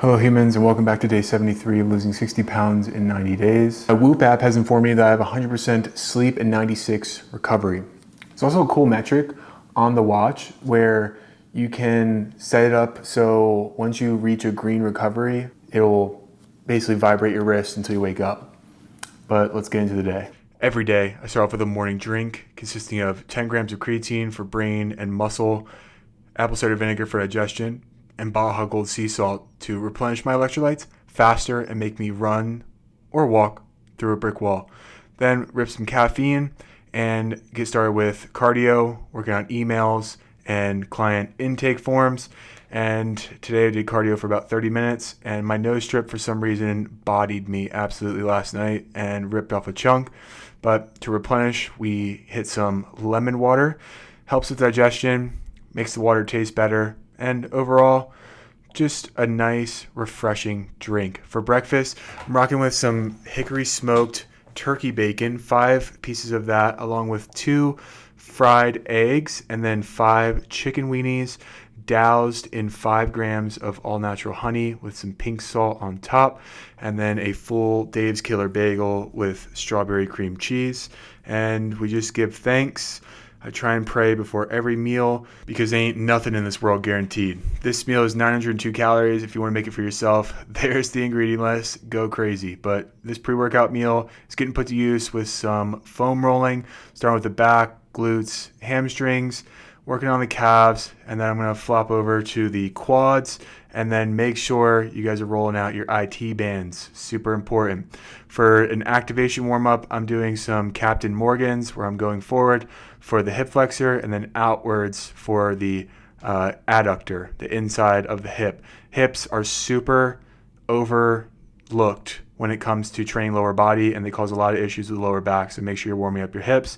Hello humans, and welcome back to day 73 of losing 60 pounds in 90 days. My Whoop app has informed me that I have 100% sleep and 96 recovery. It's also a cool metric on the watch where you can set it up so once you reach a green recovery, it'll basically vibrate your wrist until you wake up. But let's get into the day. Every day, I start off with a morning drink consisting of 10 grams of creatine for brain and muscle, apple cider vinegar for digestion, and Baja Gold sea salt to replenish my electrolytes faster and make me run or walk through a brick wall. Then rip some caffeine and get started with cardio, working on emails and client intake forms. And today I did cardio for about 30 minutes, and my nose strip for some reason bodied me absolutely last night and ripped off a chunk. But to replenish, we hit some lemon water, helps with digestion, makes the water taste better, and overall, just a nice, refreshing drink. For breakfast, I'm rocking with some hickory smoked turkey bacon, 5 pieces of that, along with 2 fried eggs, and then 5 chicken weenies doused in 5 grams of all-natural honey with some pink salt on top, and then a full Dave's Killer bagel with strawberry cream cheese. And we just give thanks. I try and pray before every meal because ain't nothing in this world guaranteed. This meal is 902 calories. If you want to make it for yourself, there's the ingredient list. Go crazy. But this pre-workout meal is getting put to use with some foam rolling, starting with the back, glutes, hamstrings, working on the calves, and then I'm going to flop over to the quads, and then make sure you guys are rolling out your IT bands. Super important. For an activation warm-up, I'm doing some Captain Morgans where I'm going forward for the hip flexor and then outwards for the adductor, the inside of the hip. Hips are super overlooked when it comes to training lower body, and they cause a lot of issues with the lower back, so make sure you're warming up your hips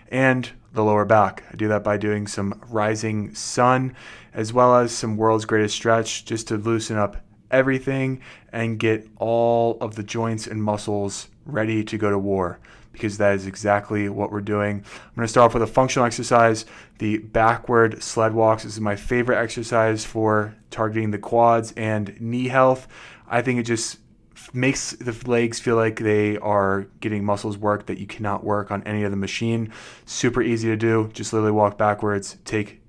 and the lower back. I do that by doing some rising sun as well as some world's greatest stretch just to loosen up everything and get all of the joints and muscles ready to go to war, because that is exactly what we're doing. I'm going to start off with a functional exercise, the backward sled walks. This is my favorite exercise for targeting the quads and knee health. I think it just makes the legs feel like they are getting muscles work that you cannot work on any other machine. Super easy to do. Just literally walk backwards, take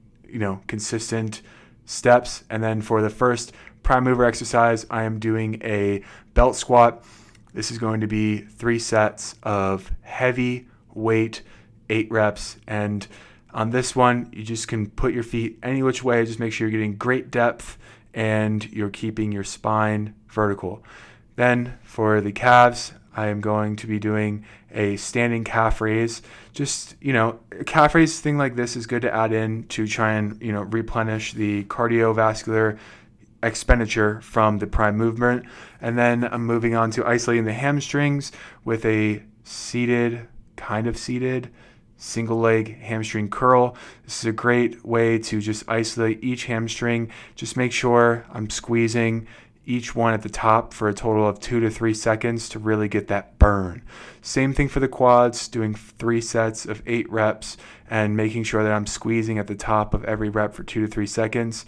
consistent steps. And then for the first prime mover exercise, I am doing a belt squat. This is going to be 3 sets of heavy weight, 8 reps. And on this one, you just can put your feet any which way. Just make sure you're getting great depth and you're keeping your spine vertical. Then for the calves, I am going to be doing a standing calf raise. Just, a calf raise thing like this is good to add in to try and, replenish the cardiovascular expenditure from the prime movement. And then I'm moving on to isolating the hamstrings with a kind of seated, single leg hamstring curl. This is a great way to just isolate each hamstring. Just make sure I'm squeezing each one at the top for a total of 2 to 3 seconds to really get that burn. Same thing for the quads, doing 3 sets of 8 reps and making sure that I'm squeezing at the top of every rep for 2 to 3 seconds.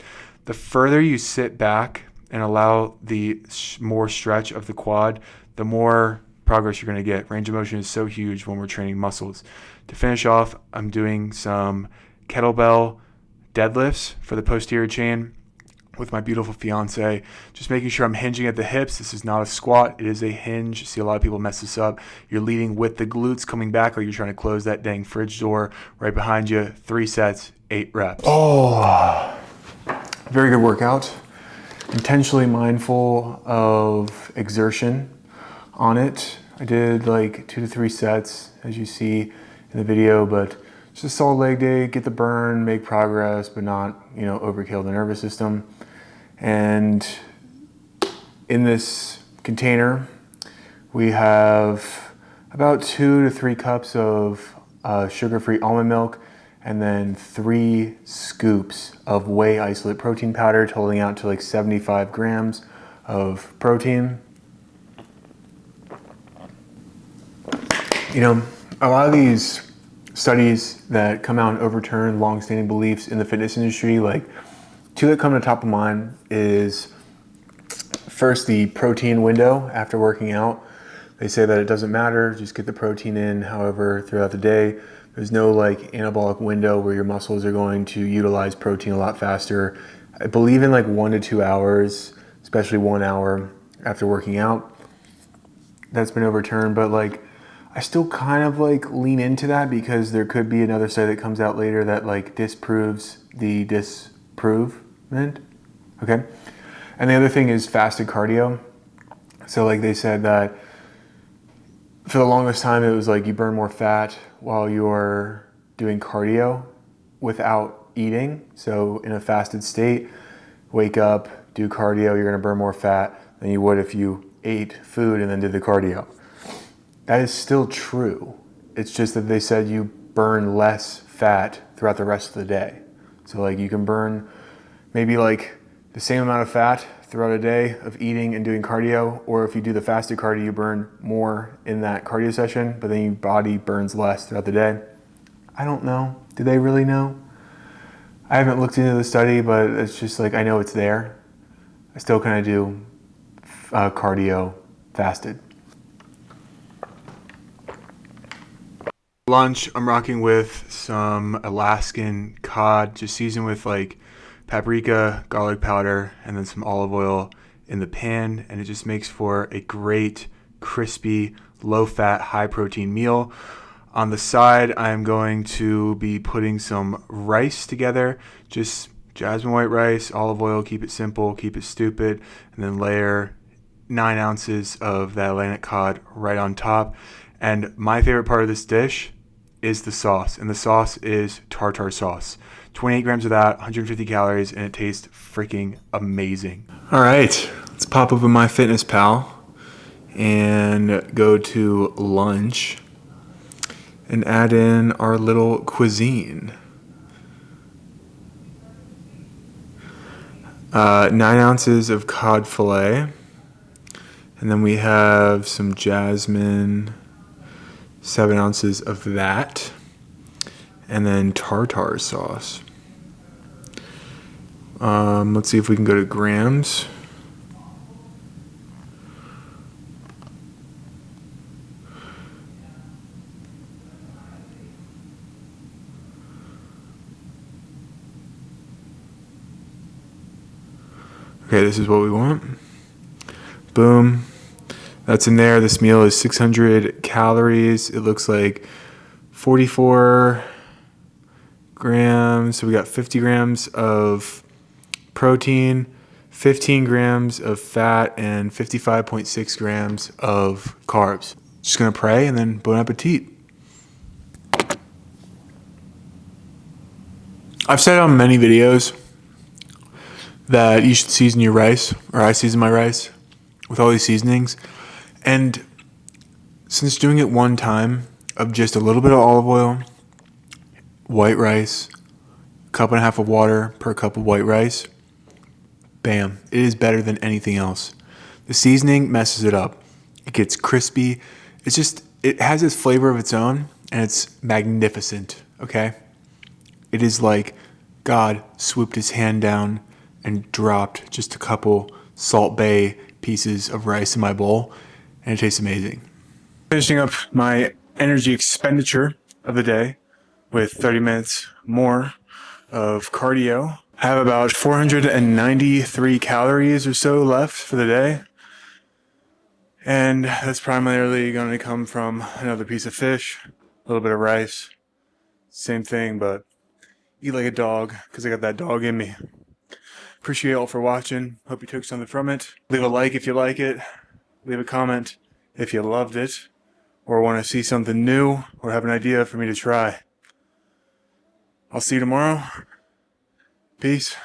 The further you sit back and allow the more stretch of the quad, the more progress you're going to get. Range of motion is so huge when we're training muscles. To finish off, I'm doing some kettlebell deadlifts for the posterior chain with my beautiful fiance, just making sure I'm hinging at the hips. This is not a squat, it is a hinge. You see a lot of people mess this up. You're leading with the glutes coming back like you're trying to close that dang fridge door. Right behind you, 3 sets, 8 reps. Oh, very good workout. Intentionally mindful of exertion on it. I did like 2 to 3 sets, as you see in the video, but just a solid leg day, get the burn, make progress, but not, overkill the nervous system. And in this container, we have about 2 to 3 cups of sugar-free almond milk, and then 3 scoops of whey isolate protein powder, totaling out to like 75 grams of protein. A lot of these studies that come out and overturn long-standing beliefs in the fitness industry, like 2 that come to top of mind is First, the protein window after working out. They say that it doesn't matter, just get the protein in however throughout the day. There's no like anabolic window where your muscles are going to utilize protein a lot faster. I believe in like 1 to 2 hours, especially 1 hour after working out. That's been overturned, but like I still kind of like lean into that because there could be another study that comes out later that like disproves the disprovement. Okay. And the other thing is fasted cardio. So like they said that for the longest time, it was like you burn more fat while you're doing cardio without eating. So in a fasted state, wake up, do cardio, you're gonna burn more fat than you would if you ate food and then did the cardio. That is still true. It's just that they said you burn less fat throughout the rest of the day. So like you can burn maybe like the same amount of fat throughout a day of eating and doing cardio, or if you do the fasted cardio, you burn more in that cardio session, but then your body burns less throughout the day. I don't know. Do they really know? I haven't looked into the study, but it's just like I know it's there. I still kind of do cardio fasted. Lunch, I'm rocking with some Alaskan cod, just seasoned with like paprika, garlic powder, and then some olive oil in the pan, and it just makes for a great, crispy, low-fat, high-protein meal. On the side, I'm going to be putting some rice together, just jasmine white rice, olive oil, keep it simple, keep it stupid, and then layer 9 ounces of that Atlantic cod right on top. And my favorite part of this dish is the sauce, and the sauce is tartar sauce. 28 grams of that, 150 calories, and it tastes freaking amazing. All right, let's pop open MyFitnessPal and go to lunch and add in our little cuisine. 9 ounces of cod fillet, and then we have some jasmine, 7 ounces of that, and then tartar sauce. Let's see if we can go to grams. Okay, this is what we want. Boom. That's in there. This meal is 600 calories. It looks like 44 grams. So we got 50 grams of protein, 15 grams of fat, and 55.6 grams of carbs. Just gonna pray and then bon appetit. I've said on many videos that you should season your rice, or I season my rice with all these seasonings. And since doing it one time of just a little bit of olive oil, white rice, a cup and a half of water per cup of white rice, bam, it is better than anything else. The seasoning messes it up. It gets crispy. It's just, it has its flavor of its own, and it's magnificent, okay? It is like God swooped his hand down and dropped just a couple Salt Bay pieces of rice in my bowl, and it tastes amazing. Finishing up my energy expenditure of the day with 30 minutes more of cardio. I have about 493 calories or so left for the day. And that's primarily going to come from another piece of fish, a little bit of rice. Same thing, but eat like a dog because I got that dog in me. Appreciate you all for watching. Hope you took something from it. Leave a like if you like it. Leave a comment if you loved it or want to see something new or have an idea for me to try. I'll see you tomorrow. Peace.